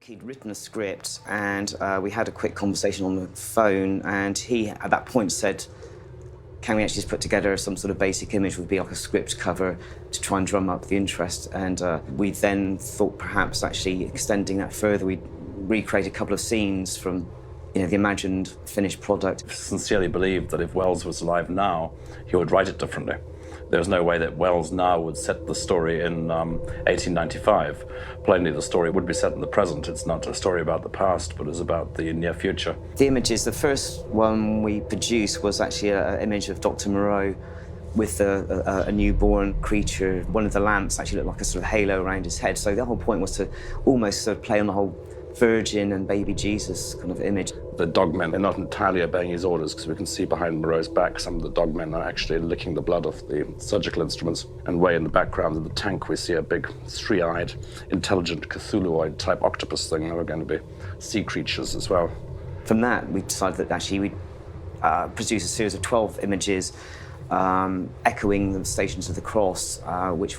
He'd written a script and we had a quick conversation on the phone, and he, at that point, said, can we actually just put together some sort of basic image, would be like a script cover to try and drum up the interest. And we then thought perhaps actually extending that further, we'd recreate a couple of scenes from the imagined finished product. I sincerely believed that if Wells was alive now, he would write it differently. There's no way that Wells now would set the story in 1895. Plainly, the story would be set in the present. It's not a story about the past, but it's about the near future. The images, the first one we produced was actually an image of Dr. Moreau with a newborn creature. One of the lamps actually looked like a sort of halo around his head. So the whole point was to almost sort of play on the whole Virgin and baby Jesus kind of image. The dogmen are not entirely obeying his orders, because we can see behind Moreau's back some of the dogmen are actually licking the blood off the surgical instruments. And way in the background of the tank we see a big three-eyed, intelligent Cthulhuoid type octopus thing. There are going to be sea creatures as well. From that we decided that actually we'd produce a series of 12 images echoing the Stations of the Cross, which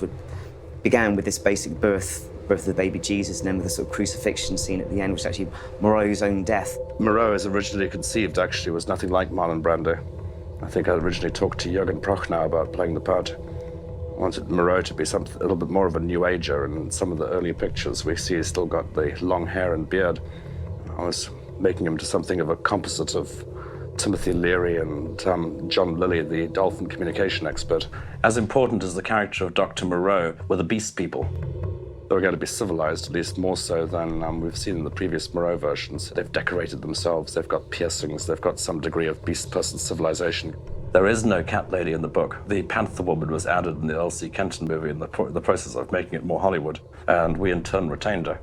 began with this basic birth of the baby Jesus, and then with a sort of crucifixion scene at the end, which is actually Moreau's own death. Moreau, as originally conceived, actually was nothing like Marlon Brando. I think I originally talked to Jürgen Prochnow about playing the part. I wanted Moreau to be a little bit more of a New Ager, and in some of the earlier pictures we see he's still got the long hair and beard. I was making him to something of a composite of Timothy Leary and John Lilly, the dolphin communication expert. As important as the character of Dr. Moreau were the beast people. They were going to be civilized, at least more so than we've seen in the previous Moreau versions. They've decorated themselves, they've got piercings, they've got some degree of beast person civilization. There is no cat lady in the book. The Panther Woman was added in the L.C. Kenton movie in the process of making it more Hollywood, and we in turn retained her.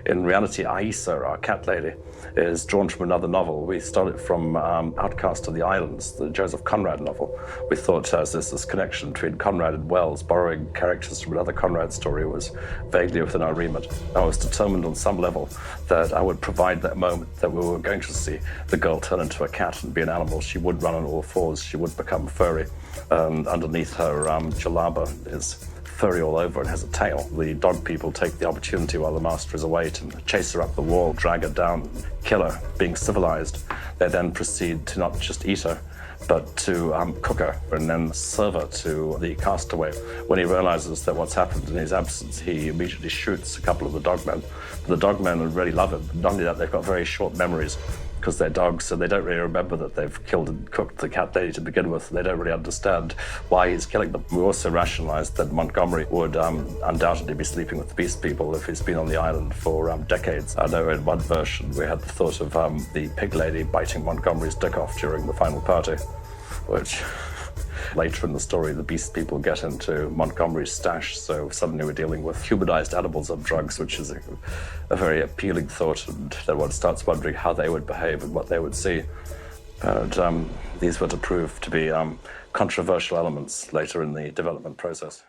In reality, Aissa, our cat lady, is drawn from another novel. We stole it from Outcast of the Islands, the Joseph Conrad novel. We thought as this connection between Conrad and Wells, borrowing characters from another Conrad story, was vaguely within our remit. I was determined on some level that I would provide that moment that we were going to see the girl turn into a cat and be an animal. She would run on all fours, she would become furry. Underneath her jalaba is furry all over and has a tail. The dog people take the opportunity while the master is away to chase her up the wall, drag her down, kill her. Being civilized, they then proceed to not just eat her, but to cook her and then serve her to the castaway. When he realizes that what's happened in his absence, he immediately shoots a couple of the dogmen. The dogmen really love him. Not only that, they've got very short memories, because they're dogs, so they don't really remember that they've killed and cooked the cat lady to begin with. They don't really understand why he's killing them. We also rationalized that Montgomery would undoubtedly be sleeping with the beast people if he's been on the island for decades. I know in one version we had the thought of the pig lady biting Montgomery's dick off during the final party, which later in the story the beast people get into Montgomery's stash, so suddenly we're dealing with humanized animals on drugs, which is a very appealing thought, and then one starts wondering how they would behave and what they would see. But these were to prove to be controversial elements later in the development process.